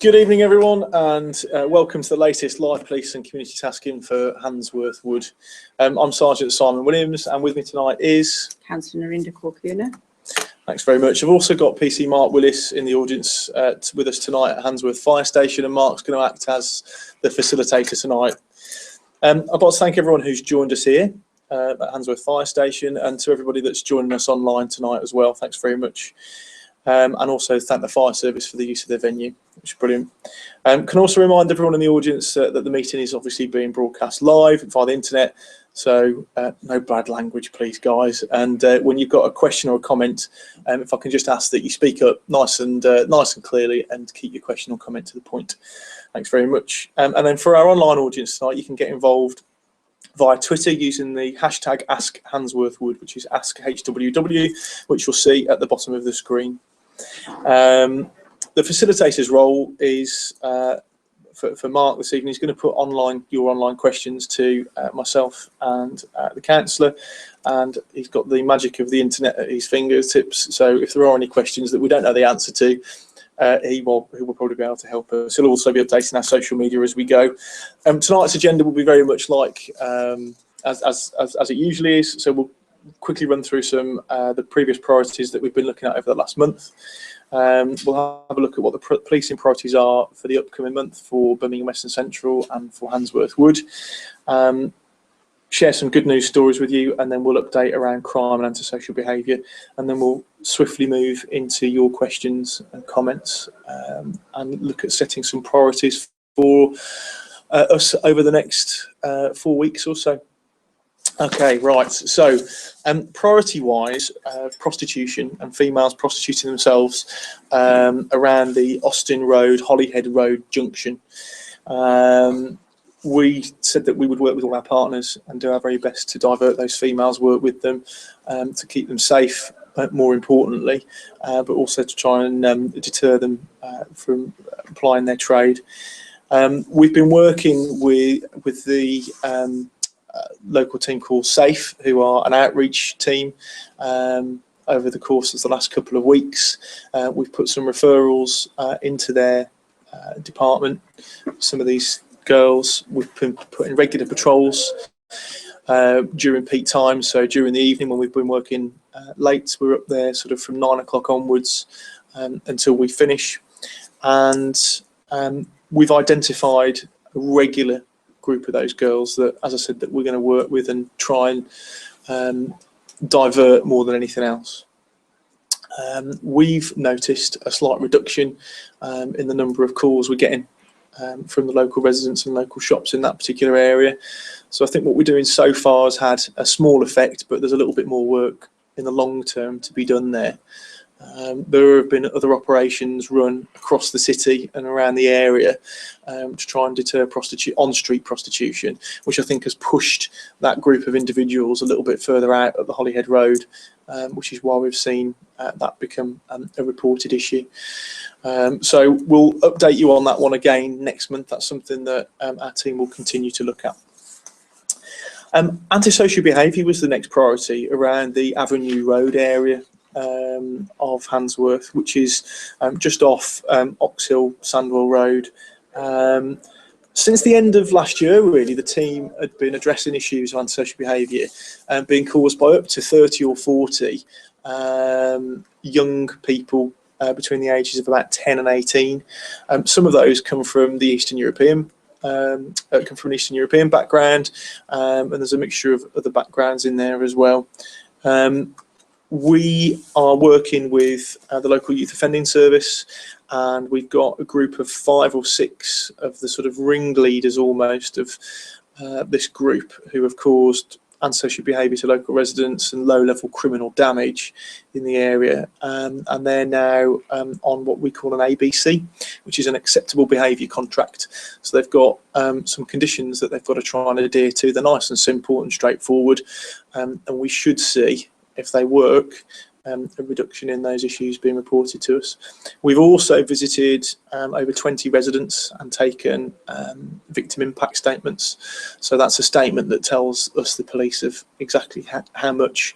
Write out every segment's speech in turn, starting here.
Good evening, everyone, and welcome to the latest live police and community tasking for Handsworth Wood. I'm Sergeant Simon Williams, and with me tonight is Councillor Narinda Corcuna. Thanks very much. I've also got PC Mark Willis in the audience with us tonight at Handsworth Fire Station, and Mark's going to act as the facilitator tonight. I'd like to thank everyone who's joined us here at Handsworth Fire Station, and to everybody that's joining us online tonight as well. Thanks very much. And also thank the fire service for the use of their venue, which is brilliant. Can also remind everyone in the audience that the meeting is obviously being broadcast live via the internet, so no bad language, please, guys. And when you've got a question or a comment, if I can just ask that you speak up nice and clearly and keep your question or comment to the point. Thanks very much. And then for our online audience tonight, you can get involved via Twitter using the hashtag #AskHandsworthWood, which is AskHWW, which you'll see at the bottom of the screen. The facilitator's role is for Mark this evening. He's going to put your online questions to myself and the councillor, and he's got the magic of the internet at his fingertips. So if there are any questions that we don't know the answer to, he will probably be able to help us. He'll also be updating our social media as we go. Tonight's agenda will be very much like as it usually is. So we'll quickly run through some the previous priorities that we've been looking at over the last month. We'll have a look at what the policing priorities are for the upcoming month for Birmingham West and Central and for Handsworth Wood. Share some good news stories with you, and then we'll update around crime and antisocial behaviour, and then we'll swiftly move into your questions and comments and look at setting some priorities for us over the next 4 weeks or so. Okay, right, so priority-wise, prostitution and females prostituting themselves around the Austin Road, Holyhead Road junction. We said that we would work with all our partners and do our very best to divert those females, work with them to keep them safe, more importantly, but also to try and deter them from applying their trade. We've been working with the local team called SAFE, who are an outreach team over the course of the last couple of weeks. We've put some referrals into their department. Some of these girls, we've been putting regular patrols during peak time, so during the evening when we've been working late, we're up there sort of from 9 o'clock onwards until we finish. And we've identified a regular group of those girls that, as I said, that we're going to work with and try and divert more than anything else. We've noticed a slight reduction in the number of calls we're getting from the local residents and local shops in that particular area. So I think what we're doing so far has had a small effect, but there's a little bit more work in the long term to be done there. There have been other operations run across the city and around the area to try and deter on-street prostitution, which I think has pushed that group of individuals a little bit further out at the Holyhead Road, which is why we've seen that become a reported issue. So we'll update you on that one again next month. That's something that our team will continue to look at. Antisocial behaviour was the next priority around the Avenue Road area of Handsworth, which is just off Oxhill Sandwell Road. Since the end of last year, really, the team had been addressing issues of antisocial behaviour being caused by up to 30 or 40 young people between the ages of about 10 and 18. Some of those come from the Eastern European background, and there's a mixture of other backgrounds in there as well. We are working with the local youth offending service, and we've got a group of 5 or 6 of the sort of ringleaders almost of this group who have caused antisocial behaviour to local residents and low-level criminal damage in the area, and they're now on what we call an ABC, which is an acceptable behaviour contract. So they've got some conditions that they've got to try and adhere to. They're nice and simple and straightforward, and we should see, if they work, a reduction in those issues being reported to us. We've also visited over 20 residents and taken victim impact statements. So that's a statement that tells us, the police, of exactly how much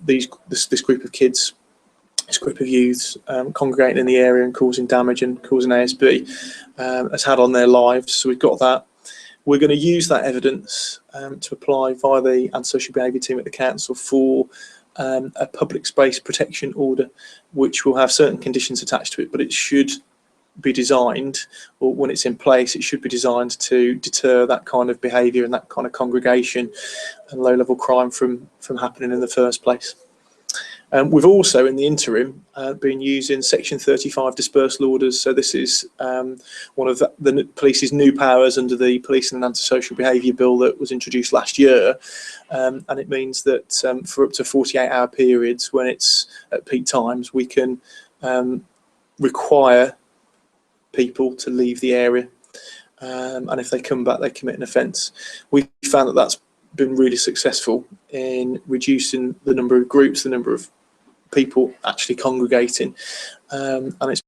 this group of kids this group of youths congregating in the area and causing damage and causing ASB has had on their lives. So we've got that. We're going to use that evidence to apply via the Antisocial Behaviour team at the council for a public space protection order, which will have certain conditions attached to it, but it should be designed, or when it's in place, it should be designed to deter that kind of behaviour and that kind of congregation and low-level crime from happening in the first place. We've also, in the interim, been using Section 35 dispersal orders. So this is one of the police's new powers under the Policing and Antisocial Behaviour Bill that was introduced last year. And it means that for up to 48-hour periods, when it's at peak times, we can require people to leave the area. And if they come back, they commit an offence. We found that that's been really successful in reducing the number of groups, the number of people actually congregating, and it's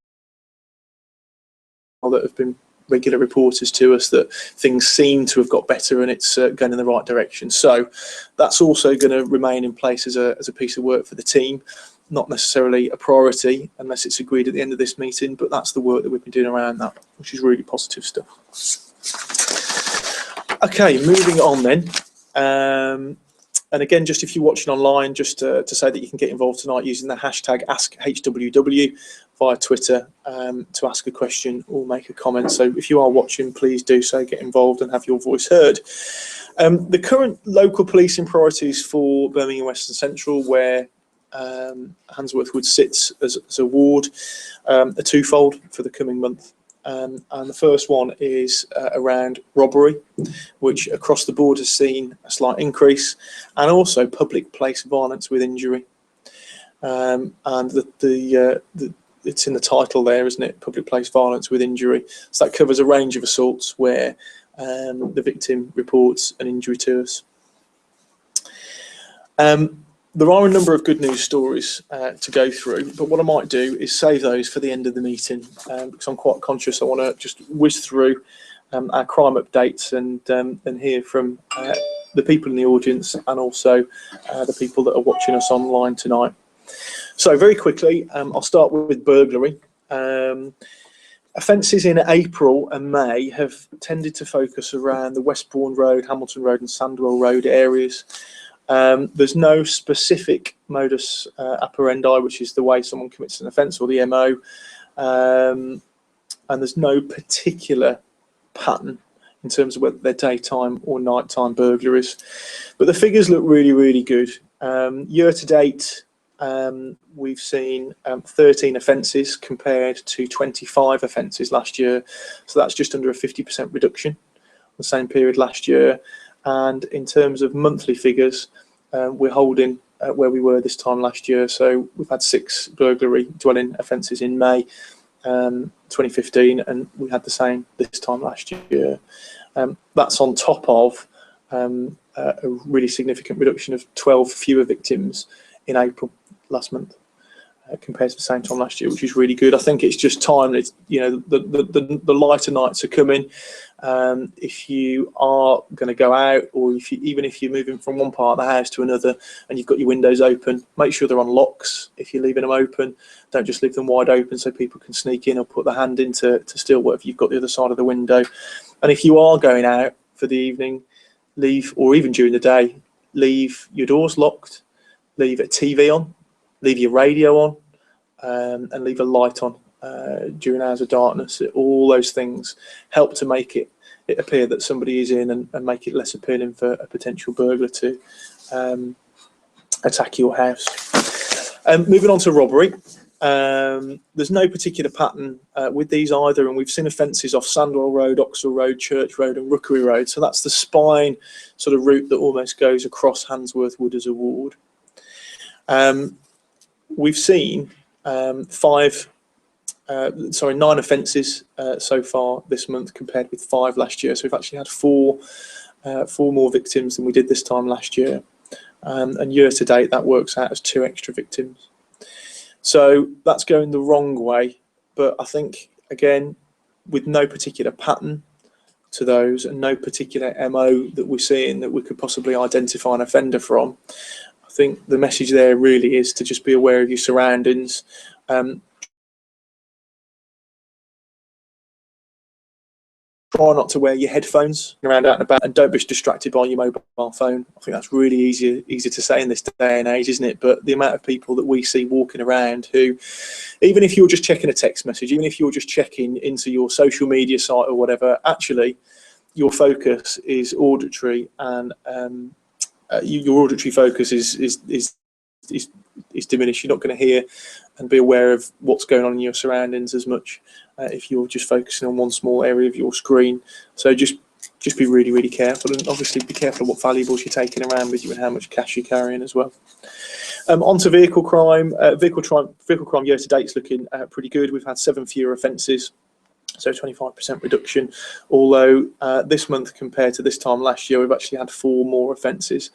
that have been regular reporters to us that things seem to have got better and it's going in the right direction. So that's also going to remain in place as a piece of work for the team, not necessarily a priority unless it's agreed at the end of this meeting, but that's the work that we've been doing around that, which is really positive stuff. Okay, moving on then. And again, just if you're watching online, just to say that you can get involved tonight using the hashtag AskHWW via Twitter to ask a question or make a comment. So if you are watching, please do so, get involved and have your voice heard. The current local policing priorities for Birmingham West and Central, where Handsworth would sit as a ward, are twofold for the coming month. And the first one is around robbery, which across the board has seen a slight increase, and also public place violence with injury. And it's in the title there, isn't it? Public place violence with injury. So that covers a range of assaults where the victim reports an injury to us. There are a number of good news stories to go through, but what I might do is save those for the end of the meeting because I'm quite conscious I want to just whiz through our crime updates and hear from the people in the audience and also the people that are watching us online tonight. So very quickly, I'll start with burglary. Offences in April and May have tended to focus around the Westbourne Road, Hamilton Road and Sandwell Road areas. There's no specific modus operandi, which is the way someone commits an offence, or the MO, and there's no particular pattern in terms of whether they're daytime or nighttime burglaries. But the figures look really, really good. Year to date, we've seen 13 offences compared to 25 offences last year. So that's just under a 50% reduction on the same period last year. And in terms of monthly figures, we're holding where we were this time last year. So we've had 6 burglary dwelling offences in May 2015, and we had the same this time last year. That's on top of a really significant reduction of 12 fewer victims in April last month compared to the same time last year, which is really good. I think it's just time. It's, you know, the lighter nights are coming. If you are going to go out, or even if you're moving from one part of the house to another and you've got your windows open, make sure they're on locks. If you're leaving them open, don't just leave them wide open so people can sneak in or put their hand in to steal whatever you've got the other side of the window. And if you are going out for the evening, leave, or even during the day, leave your doors locked, leave a TV on, leave your radio on, and leave a light on during hours of darkness. All those things help to make it appear that somebody is in, and make it less appealing for a potential burglar to attack your house. Moving on to robbery. There's no particular pattern with these either, and we've seen offences off Sandwell Road, Oxall Road, Church Road and Rookery Road. So that's the spine sort of route that almost goes across Handsworth Wood as a ward. We've seen 9 offences so far this month compared with 5 last year. So we've actually had 4 more victims than we did this time last year. And year to date, that works out as 2 extra victims. So that's going the wrong way. But I think, again, with no particular pattern to those and no particular MO that we're seeing that we could possibly identify an offender from, I I think the message there really is to just be aware of your surroundings. Try not to wear your headphones around out and about, and don't be distracted by your mobile phone. I think that's really easy to say in this day and age, isn't it? But the amount of people that we see walking around who, even if you're just checking a text message, even if you're just checking into your social media site or whatever, actually your focus is auditory, and your auditory focus is diminished. You're not going to hear and be aware of what's going on in your surroundings as much if you're just focusing on one small area of your screen. So just be really careful, and obviously be careful of what valuables you're taking around with you and how much cash you're carrying as well. On to vehicle crime. Vehicle crime year to date is looking pretty good. We've had 7 fewer offences, so 25% reduction, although this month compared to this time last year we've actually had 4 more offences.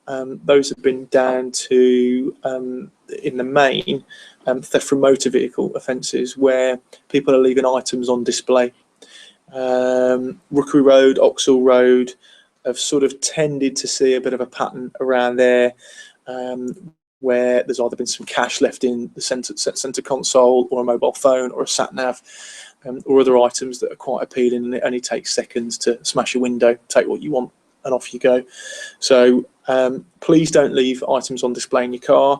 Those have been down to, in the main, theft from motor vehicle offences where people are leaving items on display. Rookery Road, Oxall Road have sort of tended to see a bit of a pattern around there, where there's either been some cash left in the centre console, or a mobile phone, or a sat-nav, or other items that are quite appealing, and it only takes seconds to smash a window, take what you want, and off you go. So please don't leave items on display in your car,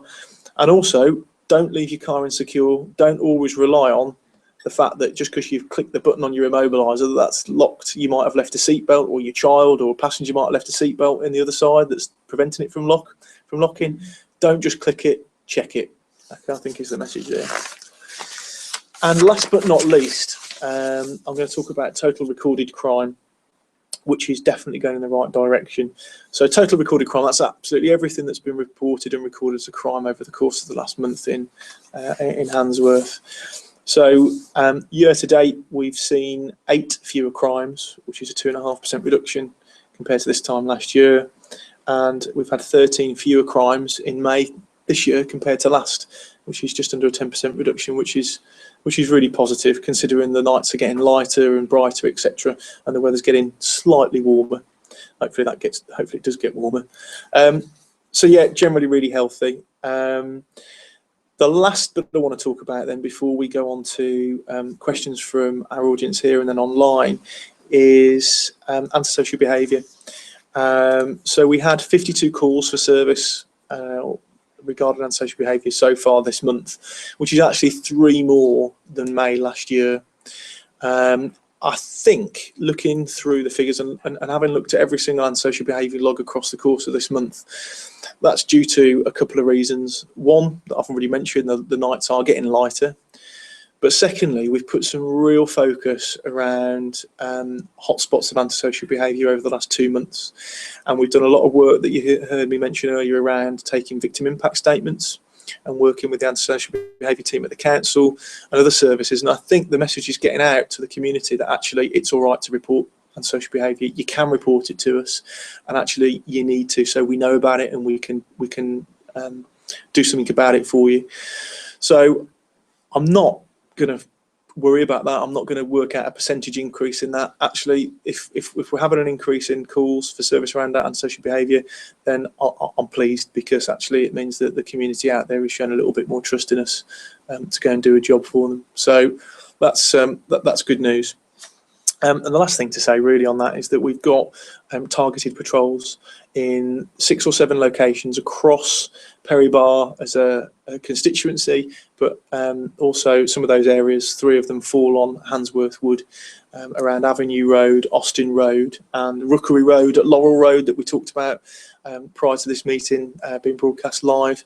and also don't leave your car insecure. Don't always rely on the fact that just because you've clicked the button on your immobiliser that's locked, you might have left a seatbelt, or your child or a passenger might have left a seatbelt in the other side that's preventing it from locking. Don't just click it, check it. I think is the message there. And last but not least, I'm going to talk about total recorded crime, which is definitely going in the right direction. So total recorded crime, that's absolutely everything that's been reported and recorded as a crime over the course of the last month in Handsworth. So year to date, we've seen 8 fewer crimes, which is a 2.5% reduction compared to this time last year. And we've had 13 fewer crimes in May this year compared to last, which is just under a 10% reduction, which is really positive, considering the nights are getting lighter and brighter, etc., and the weather's getting slightly warmer. Hopefully it does get warmer. So yeah, generally really healthy. The last bit I want to talk about then, before we go on to questions from our audience here and then online, is antisocial behaviour. So we had 52 calls for service regarding antisocial behaviour so far this month, which is actually 3 more than May last year. I think, looking through the figures and having looked at every single antisocial behaviour log across the course of this month, that's due to a couple of reasons. One, that I've already mentioned, the nights are getting lighter. But secondly, we've put some real focus around hotspots of antisocial behaviour over the last 2 months. And we've done a lot of work that you heard me mention earlier around taking victim impact statements and working with the antisocial behaviour team at the council and other services. And I think the message is getting out to the community that actually it's all right to report antisocial behaviour. You can report it to us, and actually you need to, so we know about it and we can do something about it for you. So I'm not going to worry about that. I'm not going to work out a percentage increase in that. Actually, if we're having an increase in calls for service around that antisocial behaviour, then I'm pleased, because actually it means that the community out there is showing a little bit more trust in us to go and do a job for them. So that's good news. And the last thing to say really on that is that we've got targeted patrols in 6 or 7 locations across Perry Bar as a constituency, but also some of those areas, 3 of them fall on Handsworth Wood, around Avenue Road, Austin Road and Rookery Road at Laurel Road that we talked about prior to this meeting being broadcast live.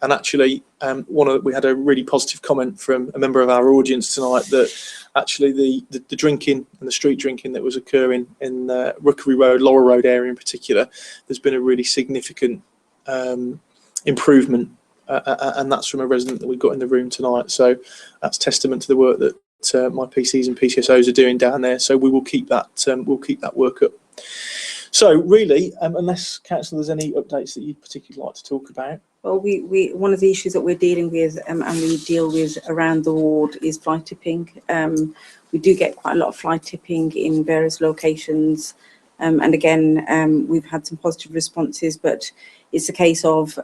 And actually, we had a really positive comment from a member of our audience tonight that actually the drinking and the street drinking that was occurring in Rookery Road, Laurel Road area in particular, there's been a really significant improvement, and that's from a resident that we've got in the room tonight. So that's testament to the work that my PCs and PCSOs are doing down there. So we will keep that work up. So really, unless Councillor, there's any updates that you'd particularly like to talk about? Well, we one of the issues that we're dealing with and we deal with around the ward is fly tipping. We do get quite a lot of fly tipping in various locations. And again, we've had some positive responses, but it's a case of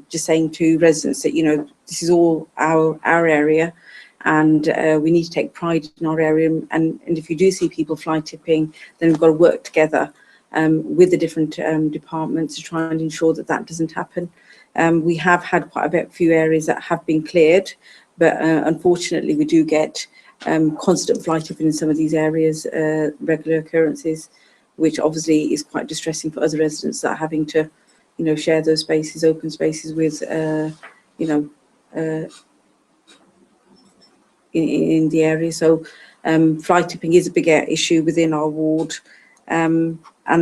just saying to residents that, you know, this is all our area, and we need to take pride in our area. And if you do see people fly tipping, then we've got to work together with the different departments to try and ensure that that doesn't happen. We have had quite a few areas that have been cleared, but unfortunately we do get constant fly tipping in some of these areas, regular occurrences, which obviously is quite distressing for other residents that are having to, you know, share those spaces, open spaces with, you know, in the area. So fly tipping is a bigger issue within our ward. And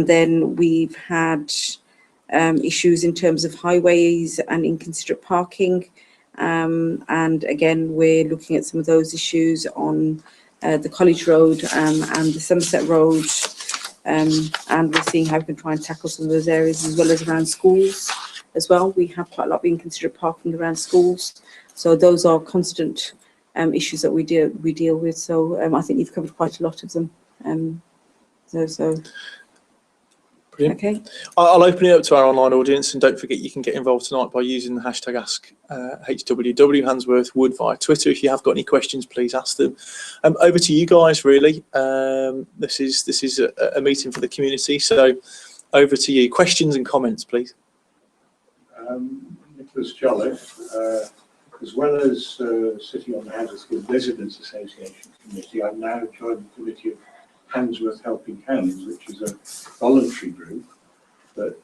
then we've had issues in terms of highways and inconsiderate parking. And again, we're looking at some of those issues on the College Road and the Somerset Road. And we're seeing how we can try and tackle some of those areas, as well as around schools as well. We have quite a lot of inconsiderate parking around schools. So those are constant issues that we deal with. So I think you've covered quite a lot of them. So brilliant. Okay. I'll open it up to our online audience, and don't forget you can get involved tonight by using the hashtag #HWW Handsworth Wood via Twitter. If you have got any questions, please ask them. Over to you guys, really. This is a meeting for the community, so over to you. Questions and comments, please. Nicholas Jolliffe, as well as sitting on the Handsworth Residents Association Committee, I've now joined the committee of Handsworth Helping Hands, which is a voluntary group that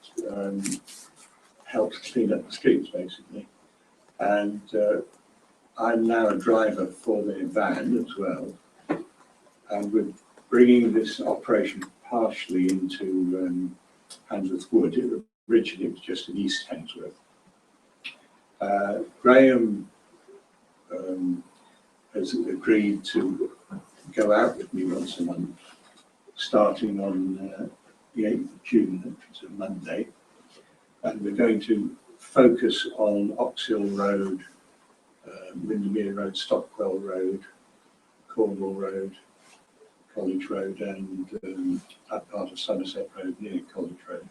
helps clean up the streets, basically. And I'm now a driver for their van as well. And we're bringing this operation partially into Handsworth Wood. Originally, it was just in East Handsworth. Graham has agreed to go out with me once a month, starting on the 8th of June, which is a Monday, and we're going to focus on Oxhill Road, Windermere Road, Stockwell Road, Cornwall Road, College Road, and that part of Somerset Road near College Road.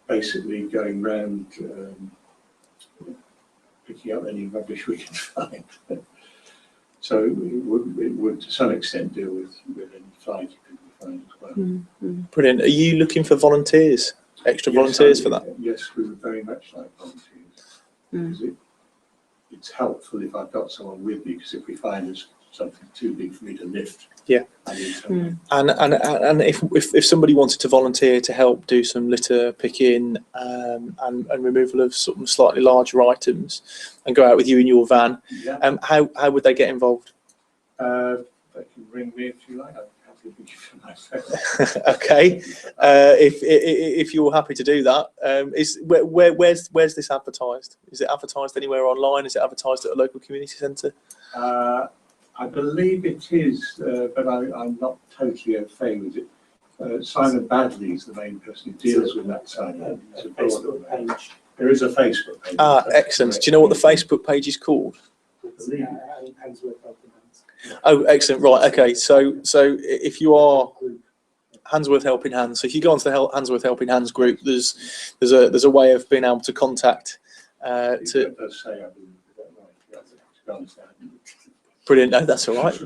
Basically going round picking up any rubbish we can find. So it would to some extent deal with any flight you could find as well. Mm-hmm. Brilliant. Are you looking for volunteers, extra volunteers for that? Yes, we would very much like volunteers. Because it's helpful if I've got someone with me, because if we find there's something too big for me to lift, yeah, I need someone. And if somebody wanted to volunteer to help do some litter picking and removal of sort of slightly larger items, and go out with you in your van, Yeah. How would they get involved? They can ring me if you like. I'm happy to be for myself. Okay, if you're happy to do that, where's this advertised? Is it advertised anywhere online? Is it advertised at a local community centre? I believe it is, but I'm not totally au fait with it. Simon Badley is the main person who deals with that side. Facebook page. There is a Facebook page. Ah, excellent. Do you know what the Facebook page is called? Handsworth Helping Hands. Oh, excellent. Right. Okay. So if you are Handsworth Helping Hands, so if you go onto the Handsworth Helping Hands group, there's a way of being able to contact. Brilliant. No, that's all right.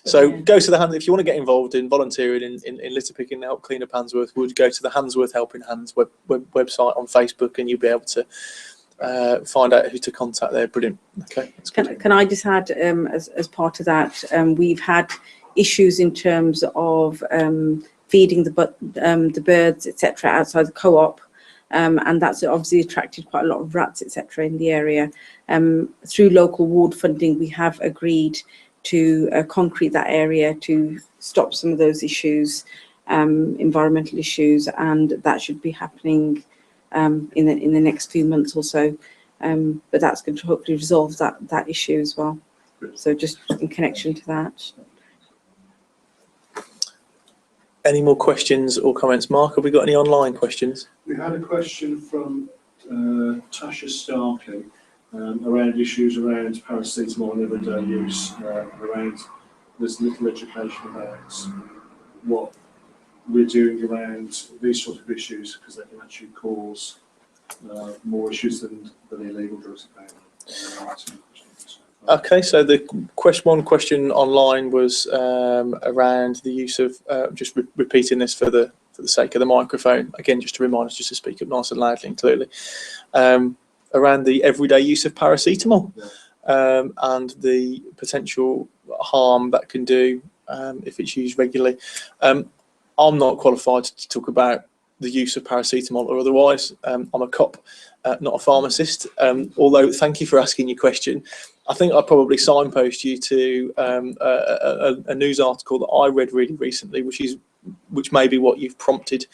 So go to the hand if you want to get involved in volunteering in litter picking to help clean up Handsworth Wood. Go to the Handsworth Helping Hands website on Facebook, and you'll be able to find out who to contact there. Brilliant. Okay. That's good. Can I just add, as part of that, we've had issues in terms of feeding the birds, etc., outside the co-op. And that's obviously attracted quite a lot of rats, etc., in the area. Through local ward funding, we have agreed to concrete that area to stop some of those issues, environmental issues, and that should be happening in the next few months or so. But that's going to hopefully resolve that issue as well. So just in connection to that. Any more questions or comments? Mark, have we got any online questions? We had a question from Tasha Starkey around issues around paracetamol and everyday use, around there's little education about what we're doing around these sort of issues, because they can actually cause more issues than illegal drugs apparently. Okay, so the one question online was around the use of just repeating this for the sake of the microphone again, just to remind us just to speak up nice and loudly and clearly, around the everyday use of paracetamol, and the potential harm that can do if it's used regularly. I'm not qualified to talk about the use of paracetamol or otherwise. I'm a cop, not a pharmacist. Although, thank you for asking your question. I think I'd probably signpost you to a news article that I read really recently, which may be what you've prompted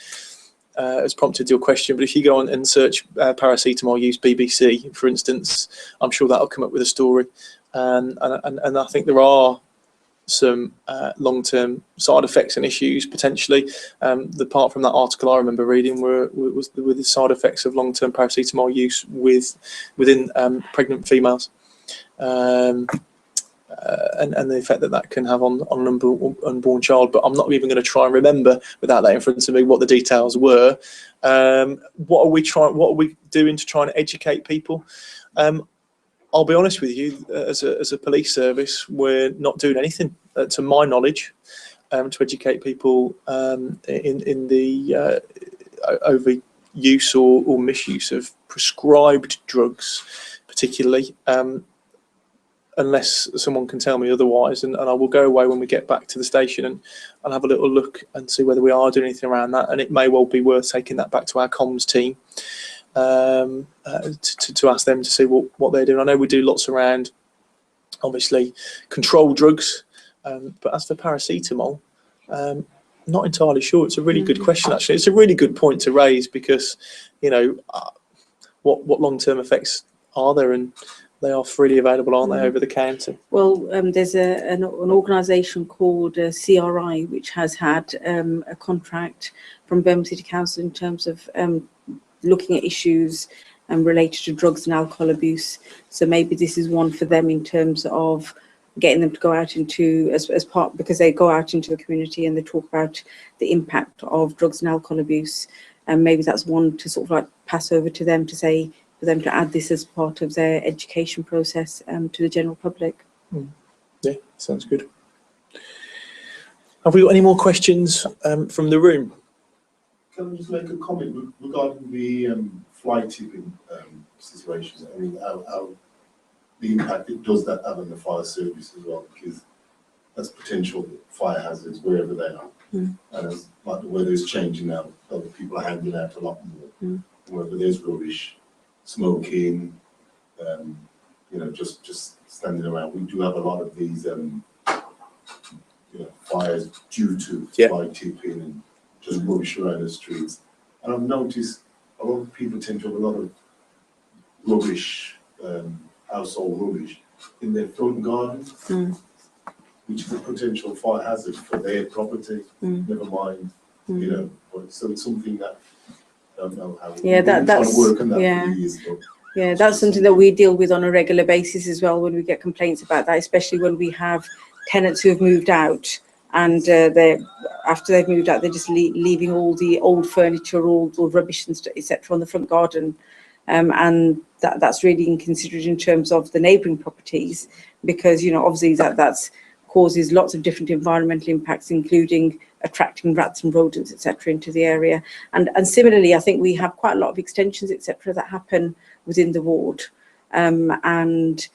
has prompted your question. But if you go on and search paracetamol use BBC, for instance, I'm sure that'll come up with a story. And I think there are some long-term side effects and issues potentially. The part from that article I remember reading was with the side effects of long-term paracetamol use within pregnant females, and the effect that can have on an unborn child. But I'm not even going to try and remember without that in front of me what the details were. What are we doing to try and educate people? I'll be honest with you, as a police service, we're not doing anything, to my knowledge, to educate people in the overuse or misuse of prescribed drugs, particularly, unless someone can tell me otherwise. And I will go away when we get back to the station and have a little look and see whether we are doing anything around that. And it may well be worth taking that back to our comms team, to ask them to see what they're doing. I know we do lots around, obviously, controlled drugs, but as for paracetamol, not entirely sure. It's a really good question, actually. It's a really good point to raise, because what long-term effects are there, and they are freely available, aren't they, over the counter? Well, there's an organisation called CRI, which has had a contract from Birmingham City Council in terms of looking at issues related to drugs and alcohol abuse. So maybe this is one for them in terms of getting them to go out into, as part, because they go out into the community and they talk about the impact of drugs and alcohol abuse. And maybe that's one to sort of like pass over to them, to say, for them to add this as part of their education process to the general public. Yeah, sounds good. Have we got any more questions from the room? Can I just make a comment regarding the fly tipping situations? I mean, how the impact it does that have on the fire service as well, because that's potential fire hazards wherever they are. And as like the weather is changing now, other people are handing out a lot more. Wherever there's rubbish, smoking, just standing around. We do have a lot of these fires due to fly tipping and just rubbish around the streets. And I've noticed a lot of people tend to have a lot of rubbish, household rubbish, in their front garden, which is a potential fire hazard for their property, never mind, so it's something that I don't know how that's work on that for years, but yeah, that's something that we deal with on a regular basis as well, when we get complaints about that, especially when we have tenants who have moved out, and after they've moved out, they're just leaving all the old furniture, all rubbish and stuff, etc., on the front garden, and that's really inconsiderate in terms of the neighbouring properties, because obviously that's causes lots of different environmental impacts, including attracting rats and rodents, etc., into the area. And similarly, I think we have quite a lot of extensions, etc., that happen within the ward, and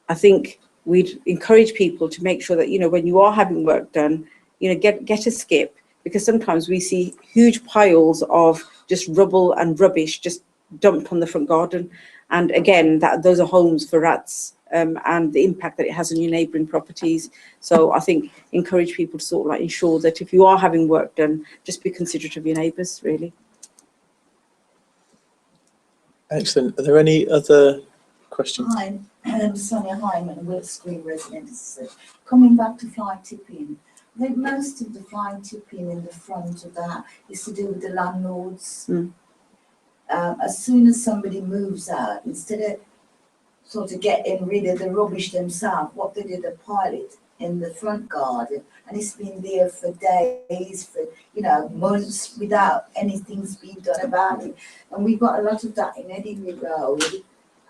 I think we'd encourage people to make sure that when you are having work done, get a skip, because sometimes we see huge piles of just rubble and rubbish just dumped on the front garden, and again those are homes for rats, and the impact that it has on your neighbouring properties. So I think encourage people to sort of like ensure that if you are having work done, just be considerate of your neighbours, really. Excellent. Are there any other questions? Hi, Sonia Hyman, Wilts Green resident. Coming back to fly tipping, I think most of the fly tipping in the front of that is to do with the landlords. As soon as somebody moves out, instead of sort of getting rid of the rubbish themselves. What they did, a pilot in the front garden, and it's been there for days, for months, without anything's been done about it. And we've got a lot of that in Edinburgh Road,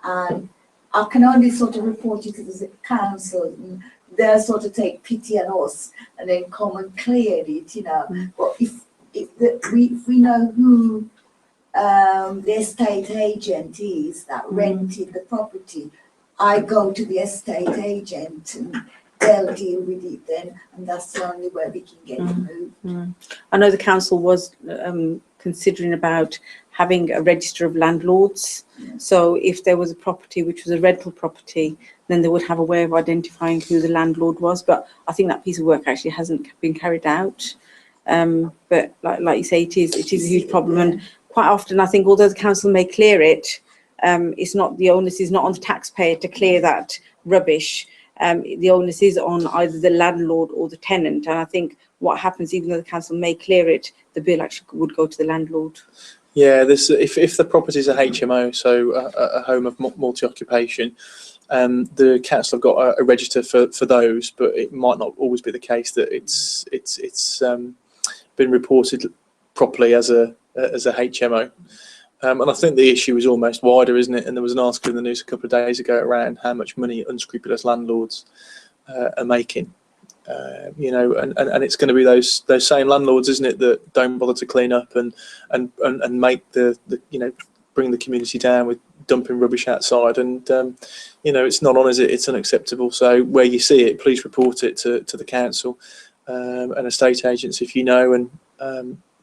and I can only sort of report it to the council, and they'll sort of take pity on us and then come and clear it, But if we know who the estate agent is that rented the property, I go to the estate agent and they'll deal with it then, and that's the only way we can get it moved. I know the council was considering about having a register of landlords. So if there was a property which was a rental property, then they would have a way of identifying who the landlord was. But I think that piece of work actually hasn't been carried out. But like you say, it is a huge problem, and quite often I think although the council may clear it, it's not, the onus is not on the taxpayer to clear that rubbish. The onus is on either the landlord or the tenant, and I think what happens, even though the council may clear it, the bill actually would go to the landlord. Yeah, if the property is a HMO, so a home of multi-occupation, the council have got a register for those, but it might not always be the case that it's been reported properly as a HMO. And I think the issue is almost wider, isn't it? And there was an article in the news a couple of days ago around how much money unscrupulous landlords are making. And it's going to be those same landlords, isn't it, that don't bother to clean up and make the bring the community down with dumping rubbish outside. And it's not on, is it? It's unacceptable. So where you see it, please report it to the council and estate agents if you know. And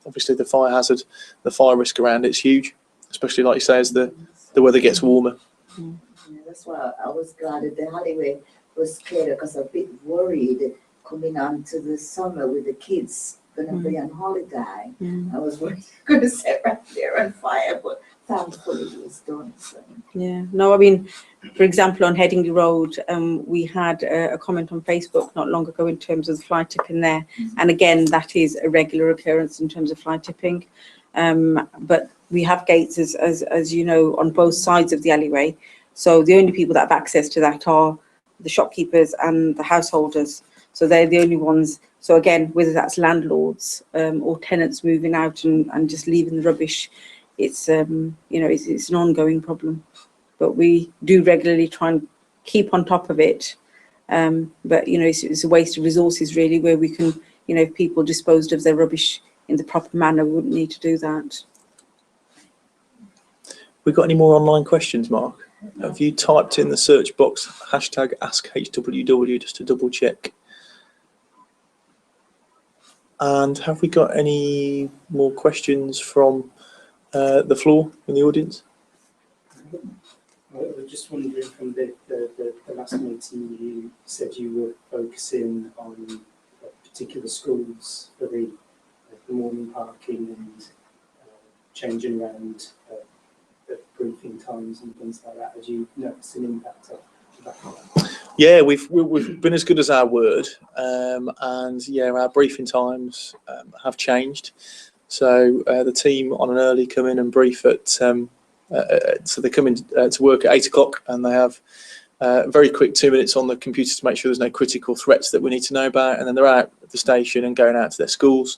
obviously the fire hazard, the fire risk around it's huge, especially like you say as the weather gets warmer. Yeah, that's why I was glad that the alleyway was clear, because I'm a bit worried coming on to the summer with the kids going to be on holiday. I was worried going to set right there on fire, but thankfully it was done. So. Yeah, no, I mean, for example, on Headingley Road, we had a comment on Facebook not long ago in terms of the fly tipping there. And again, that is a regular occurrence in terms of fly tipping. But we have gates, as you know, on both sides of the alleyway. So the only people that have access to that are the shopkeepers and the householders. So they're the only ones. So again, whether that's landlords or tenants moving out and just leaving the rubbish, it's it's an ongoing problem. But we do regularly try and keep on top of it. But it's a waste of resources really, where we can, if people disposed of their rubbish in the proper manner, we wouldn't need to do that. We got any more online questions, Mark? Have you typed in the search box #AskHWW just to double check? And have we got any more questions from the floor in the audience? I was just wondering, from the last meeting, you said you were focusing on particular schools for the morning parking and changing around the briefing times and things like that. Had you noticed an impact of that? Yeah, we've been as good as our word, and yeah, our briefing times have changed. So the team on an early come in and brief at so they come in to work at 8 o'clock, and they have very quick 2 minutes on the computer to make sure there's no critical threats that we need to know about, and then they're out at the station and going out to their schools.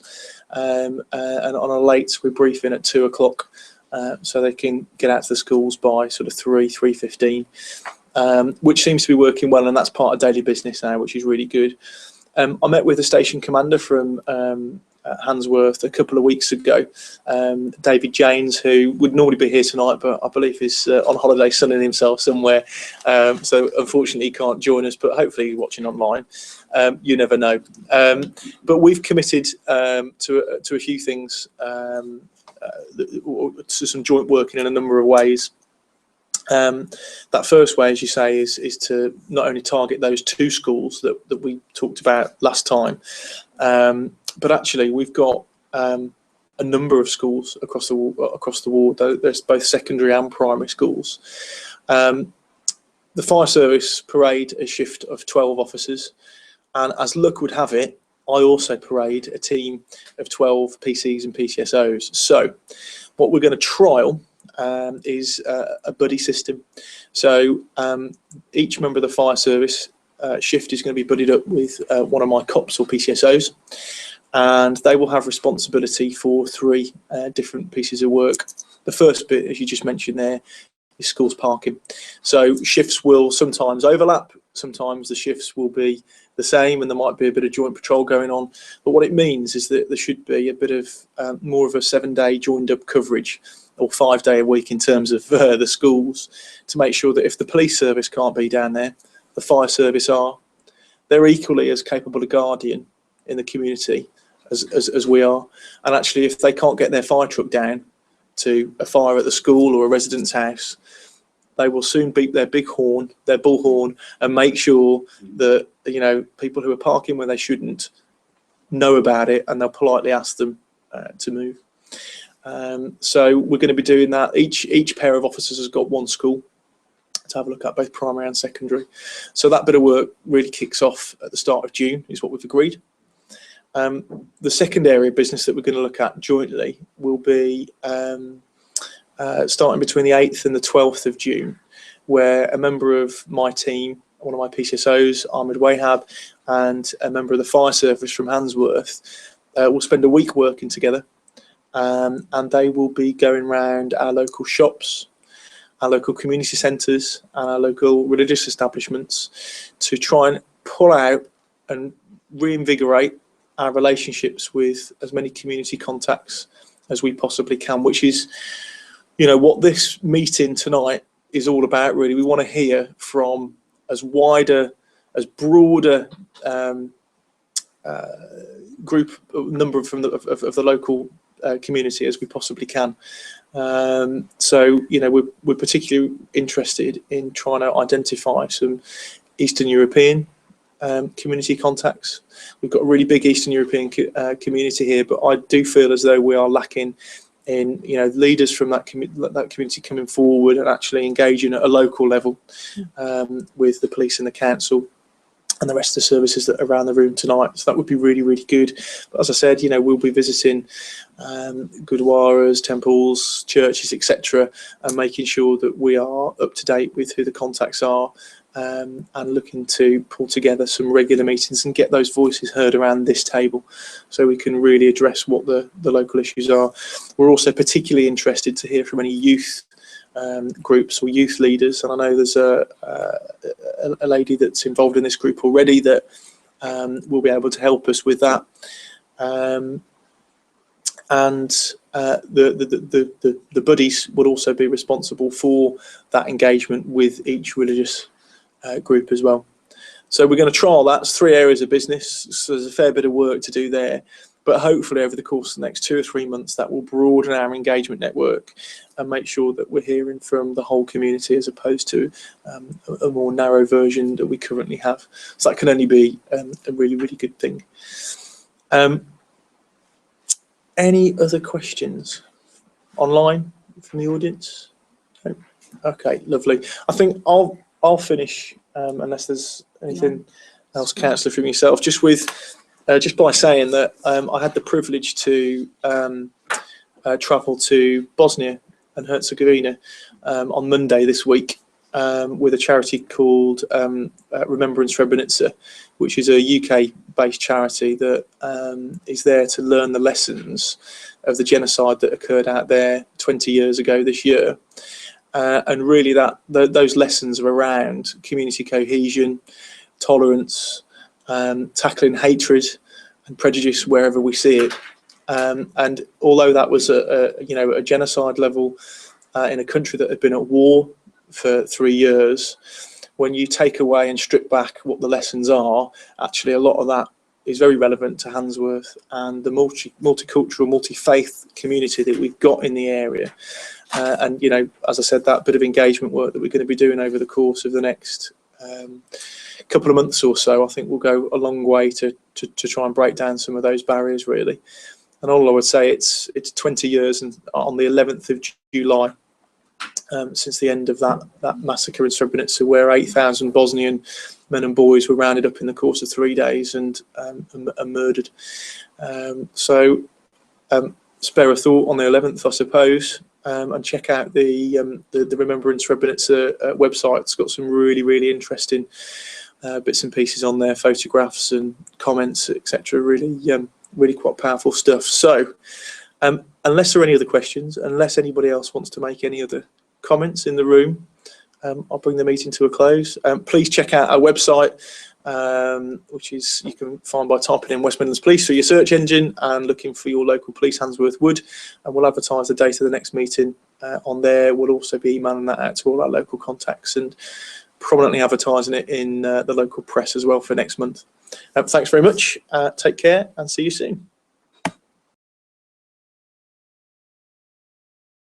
And on a late, we brief in at 2 o'clock, so they can get out to the schools by sort of 3:15, which seems to be working well, and that's part of daily business now, which is really good. I met with the station commander from Handsworth a couple of weeks ago, David Janes, who would normally be here tonight, but I believe is on holiday sunning himself somewhere, so unfortunately he can't join us, but hopefully he's watching online. You never know. But we've committed to a few things, to some joint working in a number of ways. That first way, as you say, is to not only target those 2 schools that we talked about last time, but actually we've got a number of schools across the ward. There's both secondary and primary schools. The fire service parade a shift of 12 officers, and as luck would have it, I also parade a team of 12 PCs and PCSOs. So what we're going to trial is a buddy system. So each member of the fire service shift is going to be buddied up with one of my cops or PCSOs, and they will have responsibility for 3 different pieces of work. The first bit, as you just mentioned there, is schools parking. So shifts will sometimes overlap, sometimes the shifts will be the same, and there might be a bit of joint patrol going on. But what it means is that there should be a bit of more of a 7-day joined up coverage, or 5-day a week in terms of the schools, to make sure that if the police service can't be down there, the fire service are. They're equally as capable a guardian in the community as we are. And actually, if they can't get their fire truck down to a fire at the school or a resident's house, they will soon beep their big horn, their bullhorn, and make sure that, you know, people who are parking where they shouldn't know about it, and they'll politely ask them to move. So we're going to be doing that. Each pair of officers has got 1 school to have a look at, both primary and secondary. So that bit of work really kicks off at the start of June, is what we've agreed. The second area of business that we're going to look at jointly will be starting between the 8th and the 12th of June, where a member of my team, one of my PCSOs, Ahmed Wahab, and a member of the fire service from Handsworth will spend a week working together, and they will be going around our local shops, our local community centres, and our local religious establishments to try and pull out and reinvigorate our relationships with as many community contacts as we possibly can, which is, you know, what this meeting tonight is all about, really. We want to hear from as broader group number from of the local community as we possibly can. So, you know, we're particularly interested in trying to identify some Eastern European community contacts. We've got a really big Eastern European community here, but I do feel as though we are lacking in, you know, leaders from that community coming forward and actually engaging at a local level with the police and the council and the rest of the services that are around the room tonight. So that would be really, really good. But as I said, you know, we'll be visiting gurdwaras, temples, churches, etc., and making sure that we are up to date with who the contacts are, and looking to pull together some regular meetings and get those voices heard around this table so we can really address what the local issues are. We're also particularly interested to hear from any youth groups or youth leaders, and I know there's a lady that's involved in this group already that will be able to help us with that. And the buddies will also be responsible for that engagement with each religious group as well. So we're going to trial that. It's 3 areas of business, so there's a fair bit of work to do there, but hopefully over the course of the next 2 or 3 months that will broaden our engagement network and make sure that we're hearing from the whole community as opposed to a more narrow version that we currently have. So that can only be a really, really good thing. Any other questions online from the audience? No? Okay, lovely. I think I'll finish, unless there's anything else, Councillor, from yourself, just by saying that I had the privilege to travel to Bosnia and Herzegovina on Monday this week with a charity called Remember in Srebrenica, which is a UK-based charity that is there to learn the lessons of the genocide that occurred out there 20 years ago this year. And really those lessons are around community cohesion, tolerance, tackling hatred and prejudice wherever we see it. And although that was a genocide level in a country that had been at war for 3 years, when you take away and strip back what the lessons are, actually a lot of that is very relevant to Handsworth and the multicultural, multi-faith community that we've got in the area. And, you know, as I said, that bit of engagement work that we're going to be doing over the course of the next couple of months or so, I think will go a long way to try and break down some of those barriers, really. And all I would say, it's 20 years, and on the 11th of July, since the end of that massacre in Srebrenica, where 8,000 Bosnian men and boys were rounded up in the course of 3 days and murdered. So spare a thought on the 11th, I suppose, and check out the Remembrance Srebrenica website. It's got some really interesting bits and pieces on there, photographs and comments, etc. Really quite powerful stuff. So unless there are any other questions, unless anybody else wants to make any other comments in the room, I'll bring the meeting to a close. Please check out our website, which is you can find by typing in West Midlands Police through your search engine and looking for your local police, Handsworth Wood, and we'll advertise the date of the next meeting on there. We'll also be emailing that out to all our local contacts and prominently advertising it in the local press as well for next month. Thanks very much. Take care and see you soon.